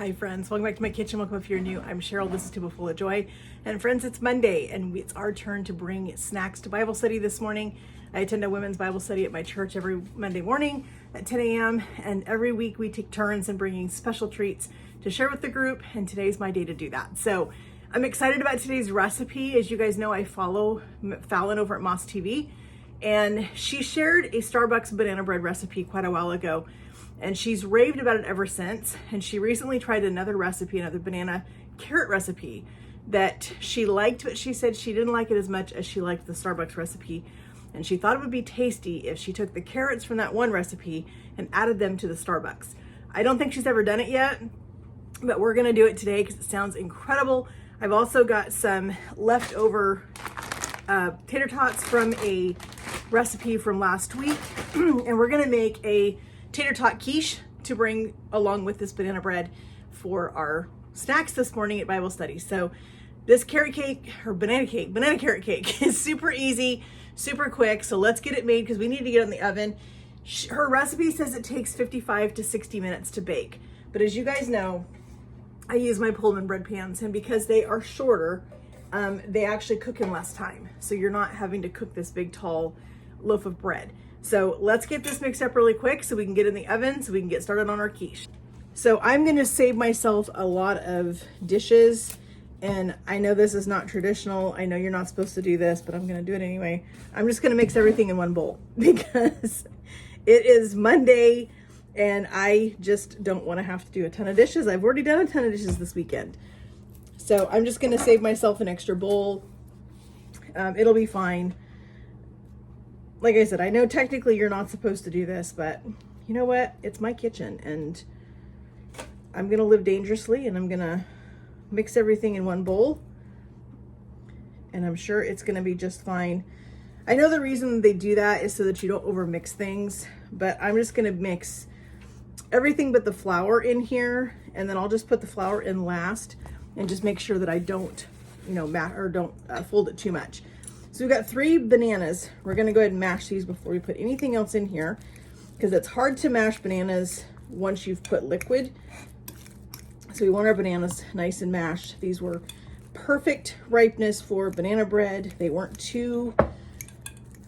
Hi friends, welcome back to my kitchen. Welcome if you're new. I'm Cheryl, this is Tuba Full of Joy. And friends, it's Monday and it's our turn to bring snacks to Bible study this morning. I attend a women's Bible study at my church every Monday morning at 10 a.m. And every week we take turns in bringing special treats to share with the group. And today's my day to do that. So I'm excited about today's recipe. As you guys know, I follow Fallon over at Moss TV. And she shared a Starbucks banana bread recipe quite a while ago. And she's raved about it ever since. And she recently tried another recipe, another banana carrot recipe that she liked, but she said she didn't like it as much as she liked the Starbucks recipe. And she thought it would be tasty if she took the carrots from that one recipe and added them to the Starbucks. I don't think she's ever done it yet, but we're gonna do it today because it sounds incredible. I've also got some leftover tater tots from a recipe from last week. And we're gonna make a tater tot quiche to bring along with this banana bread for our snacks this morning at Bible study. So this carrot cake or banana carrot cake is super easy, super quick. So let's get it made because we need to get it in the oven. Her recipe says it takes 55 to 60 minutes to bake. But as you guys know, I use my Pullman bread pans, and because they are shorter, they actually cook in less time. So you're not having to cook this big tall loaf of bread. So let's get this mixed up really quick so we can get in the oven so we can get started on our quiche. So I'm gonna save myself a lot of dishes, and I know this is not traditional. I know you're not supposed to do this, but I'm gonna do it anyway. I'm just gonna mix everything in one bowl because it is Monday and I just don't wanna have to do a ton of dishes. I've already done a ton of dishes this weekend. So I'm just gonna save myself an extra bowl. It'll be fine. Like I said, I know technically you're not supposed to do this, but you know what? It's my kitchen and I'm gonna live dangerously and I'm gonna mix everything in one bowl and I'm sure it's gonna be just fine. I know the reason they do that is so that you don't over mix things, but I'm just gonna mix everything but the flour in here, and then I'll just put the flour in last and just make sure that I don't, don't fold it too much. So we've got 3 bananas. We're gonna go ahead and mash these before we put anything else in here because it's hard to mash bananas once you've put liquid. So we want our bananas nice and mashed. These were perfect ripeness for banana bread. They weren't too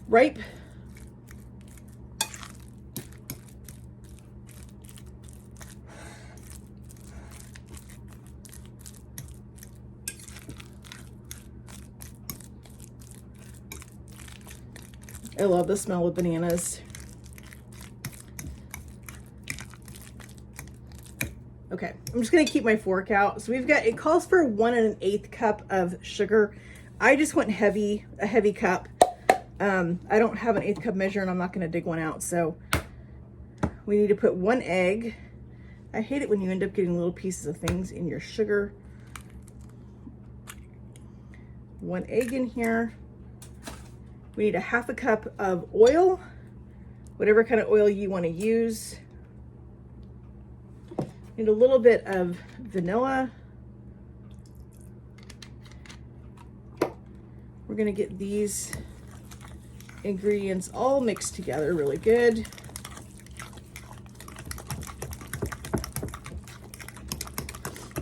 ripe. I love the smell of bananas. Okay, I'm just gonna keep my fork out. So we've got, it calls for 1 1/8 cup of sugar. I just went heavy, a heavy cup. I don't have an 1/8 cup measure and I'm not gonna dig one out. So we need to put 1 egg. I hate it when you end up getting little pieces of things in your sugar. 1 egg in here. We need a 1/2 cup of oil, whatever kind of oil you want to use. Need a little bit of vanilla. We're going to get these ingredients all mixed together really good.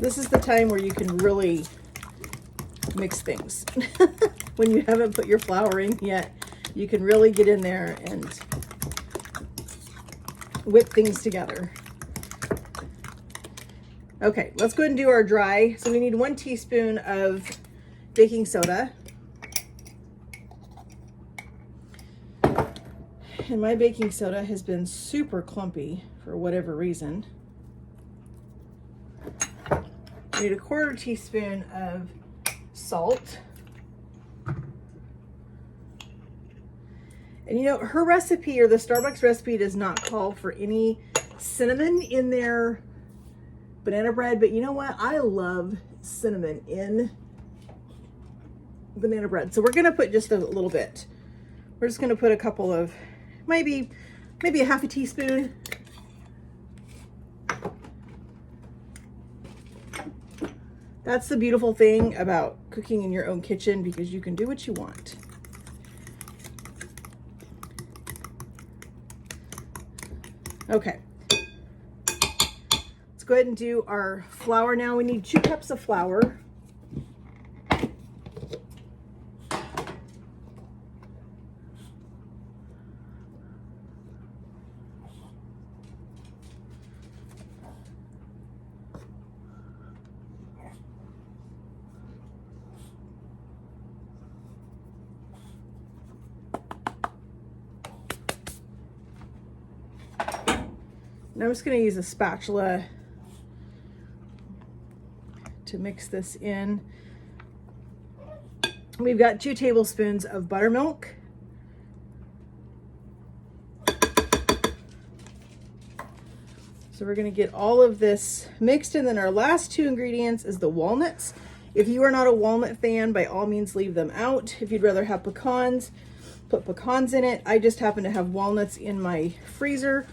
This is the time where you can really mix things. When you haven't put your flour in yet, you can really get in there and whip things together. Okay, let's go ahead and do our dry. So we need 1 teaspoon of baking soda. And my baking soda has been super clumpy for whatever reason. We need a 1/4 teaspoon of salt. And you know, her recipe, or the Starbucks recipe, does not call for any cinnamon in their banana bread, but you know what? I love cinnamon in banana bread. So we're gonna put just a little bit. We're just gonna put a couple of, maybe a 1/2 teaspoon. That's the beautiful thing about cooking in your own kitchen, because you can do what you want. Okay, let's go go ahead and do our flour now. We need 2 cups of flour. And I'm just going to use a spatula to mix this in. We've got 2 tablespoons of buttermilk. So we're going to get all of this mixed, and then our last 2 ingredients is the walnuts. If you are not a walnut fan, by all means leave them out. If you'd rather have pecans, put pecans in it. I just happen to have walnuts in my freezer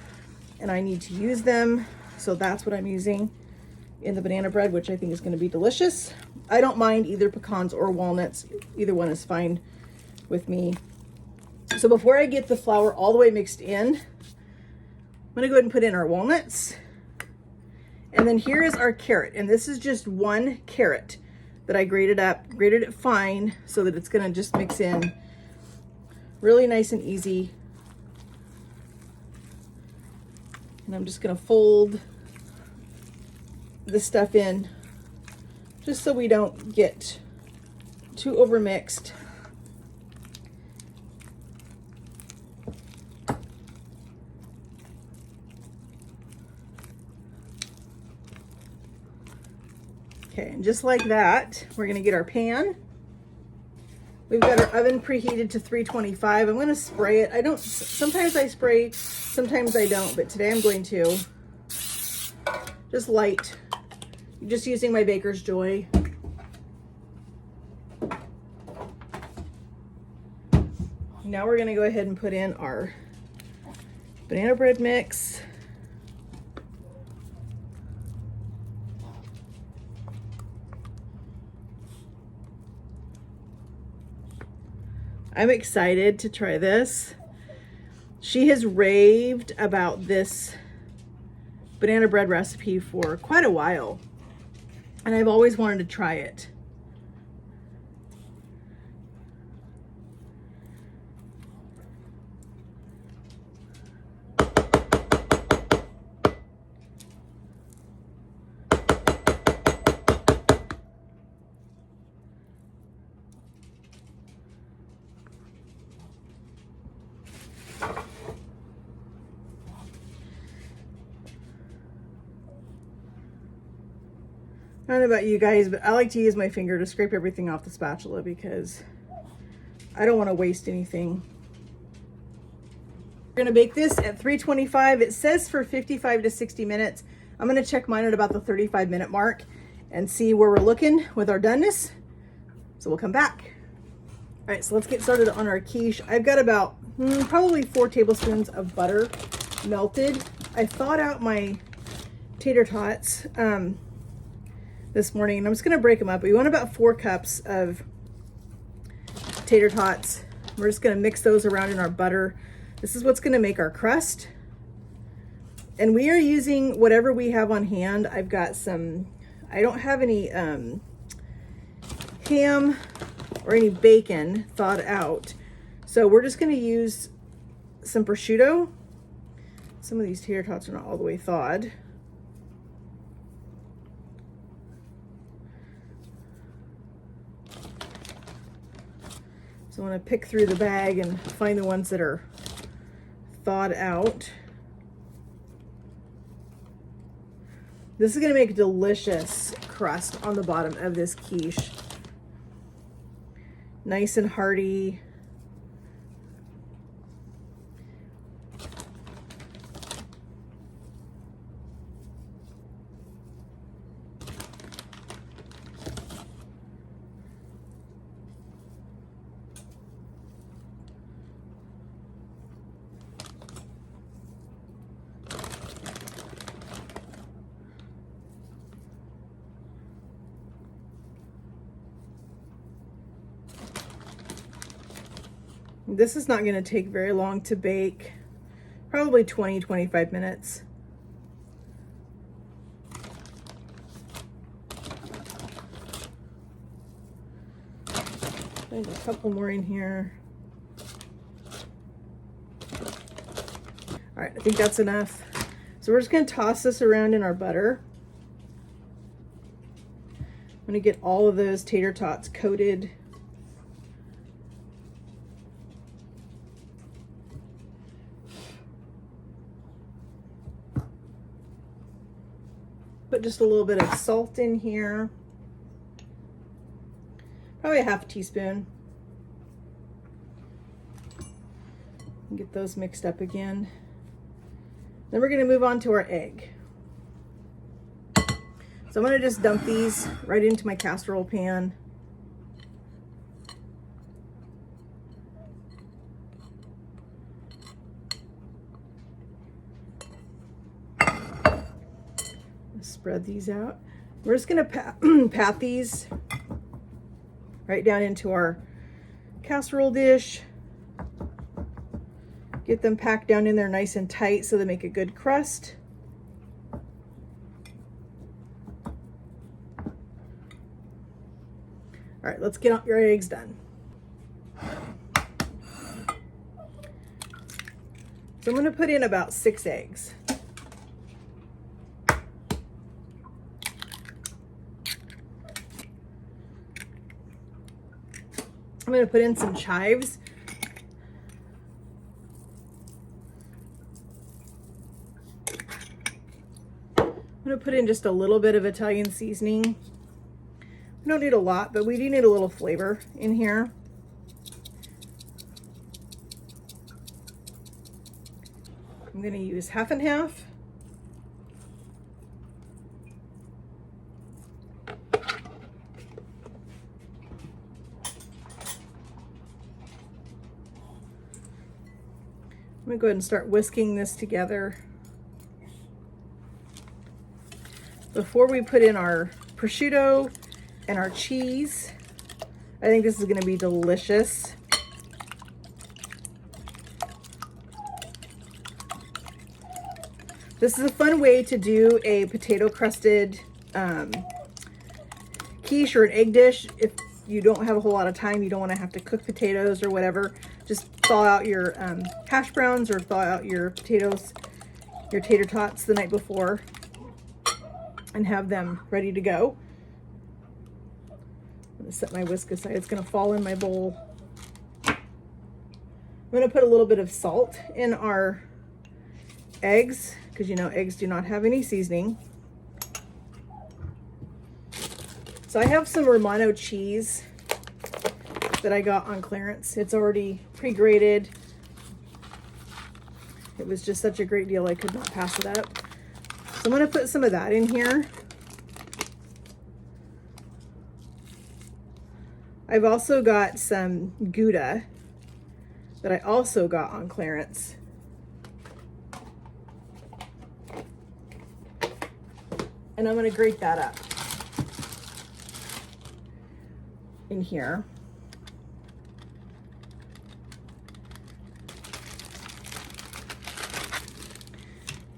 and I need to use them, so that's what I'm using in the banana bread, which I think is going to be delicious. I don't mind either pecans or walnuts. Either one is fine with me. So before I get the flour all the way mixed in, I'm going to go ahead and put in our walnuts. And then here is our carrot, and this is just 1 carrot that I grated up, grated it fine so that it's going to just mix in really nice and easy. And I'm just going to fold this stuff in just so we don't get too over mixed. Okay, and just like that, we're going to get our pan. We've got our oven preheated to 325. I'm going to spray it. Sometimes I spray, sometimes I don't, but today I'm going to. Just light. Just using my Baker's Joy. Now we're going to go ahead and put in our banana bread mix. I'm excited to try this. She has raved about this banana bread recipe for quite a while, and I've always wanted to try it. I don't know about you guys, but I like to use my finger to scrape everything off the spatula because I don't want to waste anything. We're going to bake this at 325. It says for 55 to 60 minutes. I'm going to check mine at about the 35-minute mark and see where we're looking with our doneness. So we'll come back. All right, so let's get started on our quiche. I've got about probably 4 tablespoons of butter melted. I thawed out my tater tots this morning, and I'm just going to break them up. We want about 4 cups of tater tots. We're just going to mix those around in our butter. This is what's going to make our crust. And we are using whatever we have on hand. I've got some, I don't have any ham or any bacon thawed out. So we're just going to use some prosciutto. Some of these tater tots are not all the way thawed. So I want to pick through the bag and find the ones that are thawed out. This is going to make a delicious crust on the bottom of this quiche. Nice and hearty. This is not going to take very long to bake, probably 20-25 minutes. Find a couple more in here. All right, I think that's enough. So we're just gonna toss this around in our butter. I'm gonna get all of those tater tots coated. Put just a little bit of salt in here. Probably a half teaspoon. Get those mixed up again. Then we're gonna move on to our egg. So I'm gonna just dump these right into my casserole pan. Spread these out. We're just gonna pat these right down into our casserole dish. Get them packed down in there nice and tight so they make a good crust. All right, let's get your eggs done. So I'm gonna put in about 6 eggs. I'm gonna put in some chives. I'm gonna put in just a little bit of Italian seasoning. We don't need a lot, but we do need a little flavor in here. I'm gonna use half and half. I'm gonna go ahead and start whisking this together. Before we put in our prosciutto and our cheese, I think this is gonna be delicious. This is a fun way to do a potato crusted quiche or an egg dish. If you don't have a whole lot of time, you don't wanna have to cook potatoes or whatever, just thaw out your hash browns or thaw out your potatoes, your tater tots the night before and have them ready to go. I'm gonna set my whisk aside. It's gonna fall in my bowl. I'm gonna put a little bit of salt in our eggs because you know eggs do not have any seasoning. So I have some Romano cheese that I got on clearance. It's already pre-grated. It was just such a great deal, I could not pass it up. So I'm gonna put some of that in here. I've also got some Gouda that I also got on clearance. And I'm gonna grate that up in here.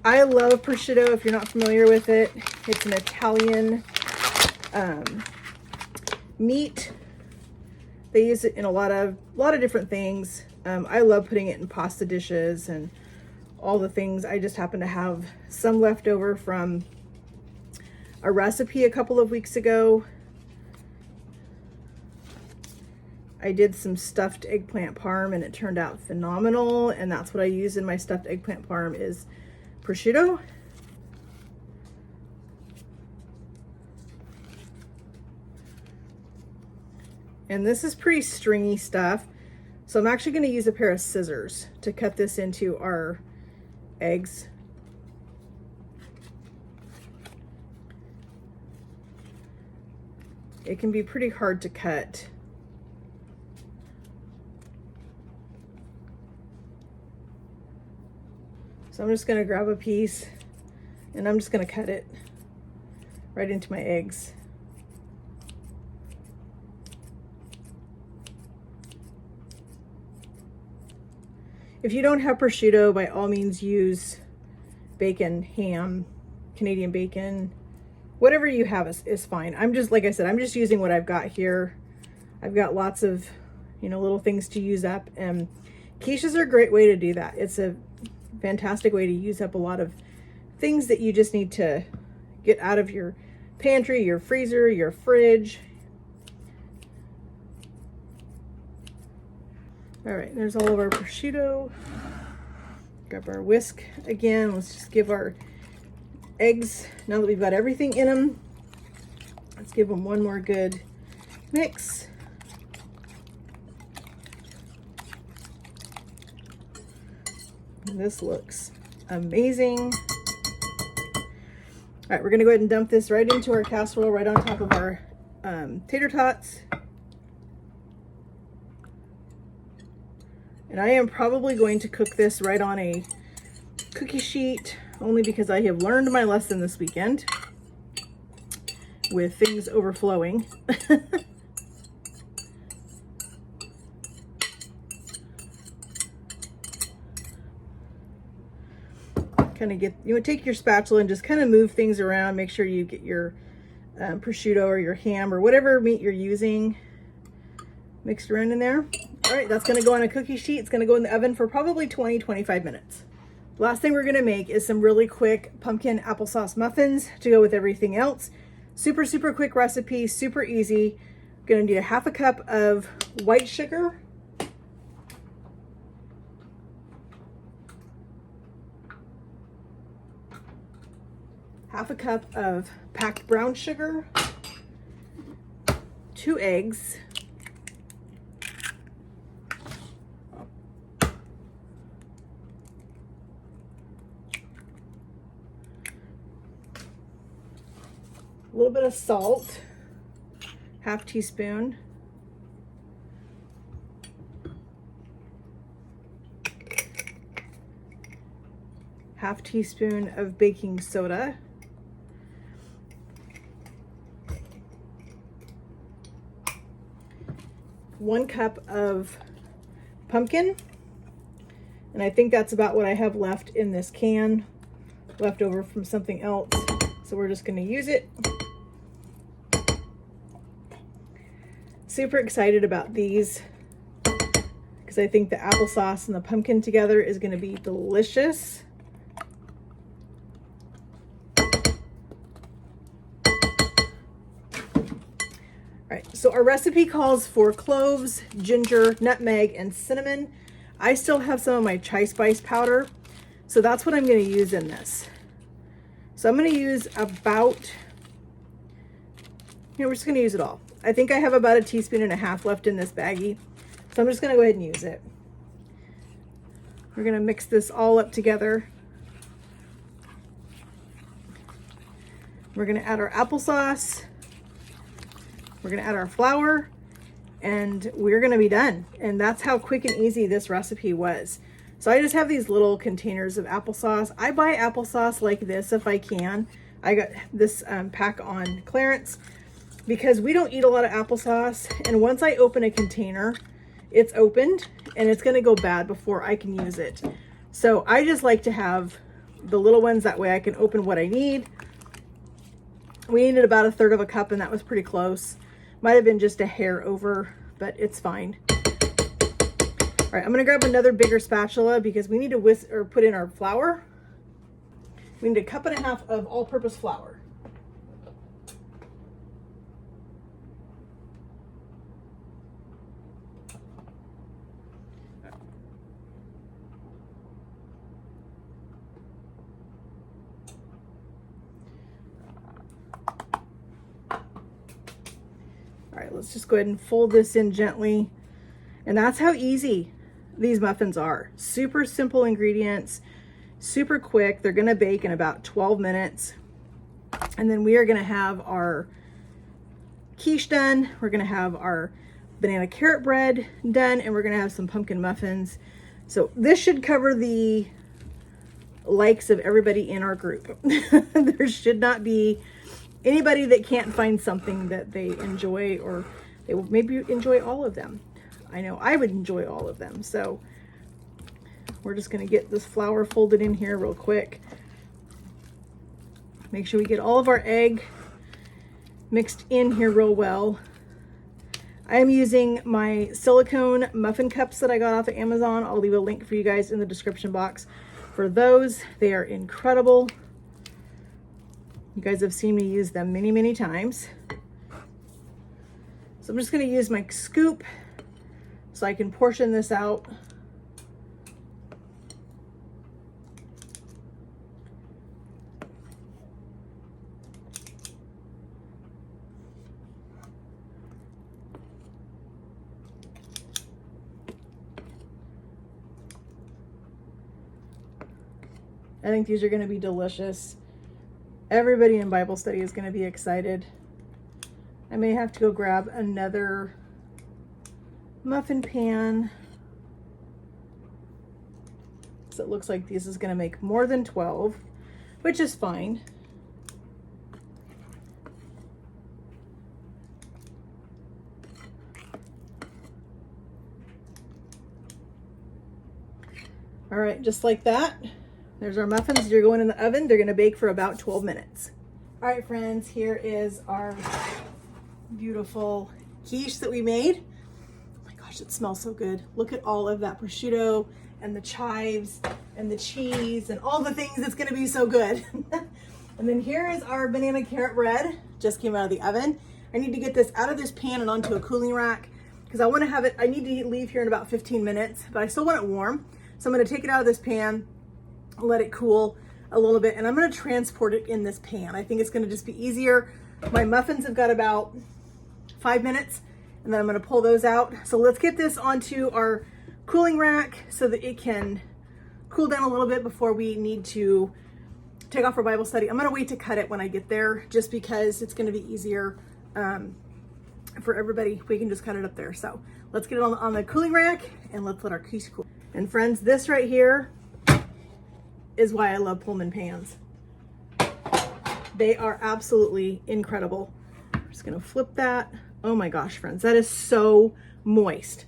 I love prosciutto, if you're not familiar with it. It's an Italian meat. They use it in a lot of different things. I love putting it in pasta dishes and all the things. I just happen to have some left over from a recipe a couple of weeks ago. I did some stuffed eggplant parm and it turned out phenomenal, and that's what I use in my stuffed eggplant parm is prosciutto. And this is pretty stringy stuff, so I'm actually going to use a pair of scissors to cut this into our eggs. It can be pretty hard to cut. So I'm just gonna grab a piece and I'm just gonna cut it right into my eggs. If you don't have prosciutto, by all means use bacon, ham, Canadian bacon, whatever you have is fine. I'm just, like I said, I'm just using what I've got here. I've got lots of you know, little things to use up. And quiches are a great way to do that. It's a fantastic way to use up a lot of things that you just need to get out of your pantry, your freezer, your fridge. All right, there's all of our prosciutto. Grab our whisk again. Let's just give our eggs, now that we've got everything in them, let's give them one more good mix. This looks amazing. All right, we're gonna go ahead and dump this right into our casserole, right on top of our tater tots. And I am probably going to cook this right on a cookie sheet, only because I have learned my lesson this weekend with things overflowing. Kind of get, you would take your spatula and just kind of move things around, make sure you get your prosciutto or your ham or whatever meat you're using mixed around in there. All right, that's gonna go on a cookie sheet. It's gonna go in the oven for probably 20-25 minutes. Last thing we're gonna make is some really quick pumpkin applesauce muffins to go with everything else. Super, super quick recipe, super easy. Gonna need a half a cup of white sugar. Half a cup of packed brown sugar, 2 eggs, a little bit of salt, half teaspoon, half teaspoon of baking soda, 1 cup of pumpkin, and I think that's about what I have left in this can, left over from something else, so we're just going to use it. Super excited about these because I think the applesauce and the pumpkin together is going to be delicious. All right, so our recipe calls for cloves, ginger, nutmeg, and cinnamon. I still have some of my chai spice powder, so that's what I'm going to use in this. So I'm going to use about, we're just going to use it all. I think I have about 1.5 teaspoons left in this baggie, so I'm just going to go ahead and use it. We're going to mix this all up together. We're going to add our applesauce. We're going to add our flour, and we're going to be done. And that's how quick and easy this recipe was. So I just have these little containers of applesauce. I buy applesauce like this if I can. I got this pack on clearance because we don't eat a lot of applesauce. And once I open a container, it's opened and it's going to go bad before I can use it. So I just like to have the little ones, that way I can open what I need. We needed about 1/3 cup, and that was pretty close. Might have been just a hair over, but it's fine. All right, I'm gonna grab another bigger spatula because we need to whisk or put in our flour. We need 1.5 cups of all-purpose flour. All right, let's just go ahead and fold this in gently. And that's how easy these muffins are. Super simple ingredients, super quick. They're gonna bake in about 12 minutes. And then we are gonna have our quiche done. We're gonna have our banana carrot bread done, and we're gonna have some pumpkin muffins. So this should cover the likes of everybody in our group. There should not be anybody that can't find something that they enjoy, or they will maybe enjoy all of them. I know I would enjoy all of them. So we're just gonna get this flour folded in here real quick. Make sure we get all of our egg mixed in here real well. I'm using my silicone muffin cups that I got off of Amazon. I'll leave a link for you guys in the description box for those. They are incredible. You guys have seen me use them many, many times. So I'm just going to use my scoop so I can portion this out. I think these are going to be delicious. Everybody in Bible study is going to be excited. I may have to go grab another muffin pan. So it looks like this is going to make more than 12, which is fine. All right, just like that. There's our muffins. They're going in the oven. They're going to bake for about 12 minutes. All right, friends, here is our beautiful quiche that we made. Oh my gosh, it smells so good. Look at all of that prosciutto and the chives and the cheese and all the things that's going to be so good. And then here is our banana carrot bread. Just came out of the oven. I need to get this out of this pan and onto a cooling rack because I want to have it, I need to leave here in about 15 minutes, but I still want it warm. So I'm going to take it out of this pan, let it cool a little bit, and I'm going to transport it in this pan. I think it's going to just be easier. My muffins have got about 5 minutes, and then I'm going to pull those out. So let's get this onto our cooling rack so that it can cool down a little bit before we need to take off for Bible study. I'm going to wait to cut it when I get there just because it's going to be easier for everybody. We can just cut it up there. So let's get it on the cooling rack and let's let our quiche cool. And friends, this right here is why I love Pullman pans. They are absolutely incredible. I'm just gonna flip that. Oh my gosh, friends, that is so moist.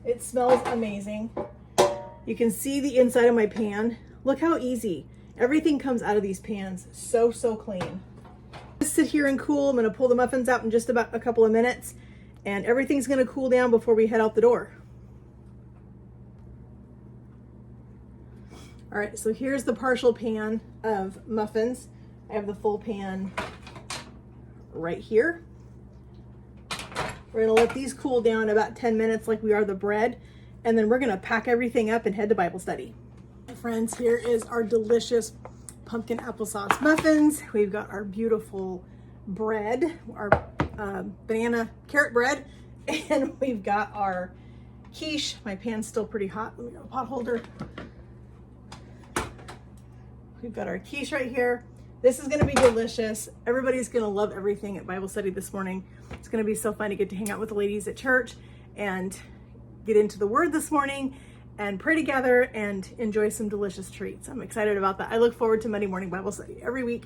It smells amazing. You can see the inside of my pan. Look how easy. Everything comes out of these pans so clean. Just sit here and cool. I'm gonna pull the muffins out in just about a couple of minutes and everything's gonna cool down before we head out the door. All right, so here's the partial pan of muffins. I have the full pan right here. We're gonna let these cool down about 10 minutes like we are the bread, and then we're gonna pack everything up and head to Bible study. Friends, here is our delicious pumpkin applesauce muffins. We've got our beautiful bread, our banana carrot bread, and we've got our quiche. My pan's still pretty hot. Let me get a pot holder. We've got our quiche right here. This is gonna be delicious. Everybody's gonna love everything at Bible study this morning. It's gonna be so fun to get to hang out with the ladies at church and get into the Word this morning and pray together and enjoy some delicious treats. I'm excited about that. I look forward to Monday morning Bible study every week.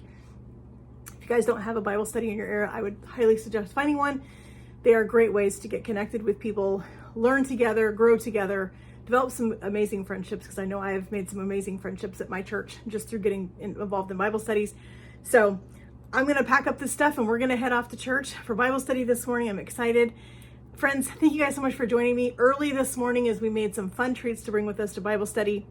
If you guys don't have a Bible study in your area, I would highly suggest finding one. They are great ways to get connected with people, learn together, grow together, develop some amazing friendships, because I know I have made some amazing friendships at my church just through getting involved in Bible studies. So I'm going to pack up this stuff and we're going to head off to church for Bible study this morning. I'm excited. Friends, thank you guys so much for joining me early this morning as we made some fun treats to bring with us to Bible study.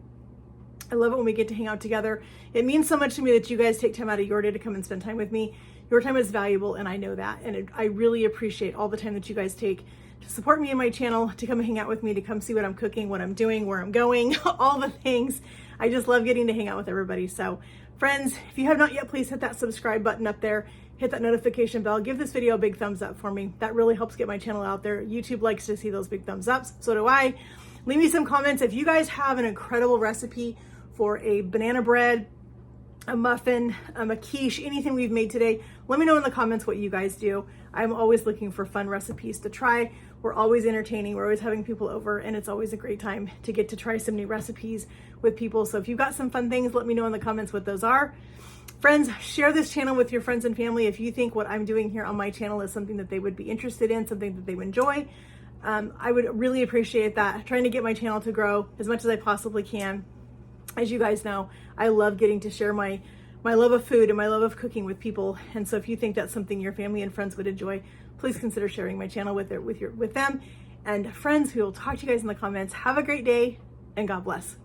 I love it when we get to hang out together. It means so much to me that you guys take time out of your day to come and spend time with me. Your time is valuable and I know that. And I really appreciate all the time that you guys take to support me and my channel, to come and hang out with me, to come see what I'm cooking, what I'm doing, where I'm going, all the things. I just love getting to hang out with everybody. So friends, if you have not yet, please hit that subscribe button up there, hit that notification bell, give this video a big thumbs up for me. That really helps get my channel out there. YouTube likes to see those big thumbs ups, so do I. Leave me some comments. If you guys have an incredible recipe for a banana bread, a muffin, a quiche, anything we've made today, let me know in the comments what you guys do. I'm always looking for fun recipes to try. We're always entertaining. We're always having people over, and it's always a great time to get to try some new recipes with people. So if you've got some fun things, let me know in the comments what those are. Friends, share this channel with your friends and family if you think what I'm doing here on my channel is something that they would be interested in, something that they would enjoy. I would really appreciate that. Trying to get my channel to grow as much as I possibly can. As you guys know, I love getting to share my my love of food and my love of cooking with people. And so if you think that's something your family and friends would enjoy, please consider sharing my channel with them. And friends, we will talk to you guys in the comments. Have a great day and God bless.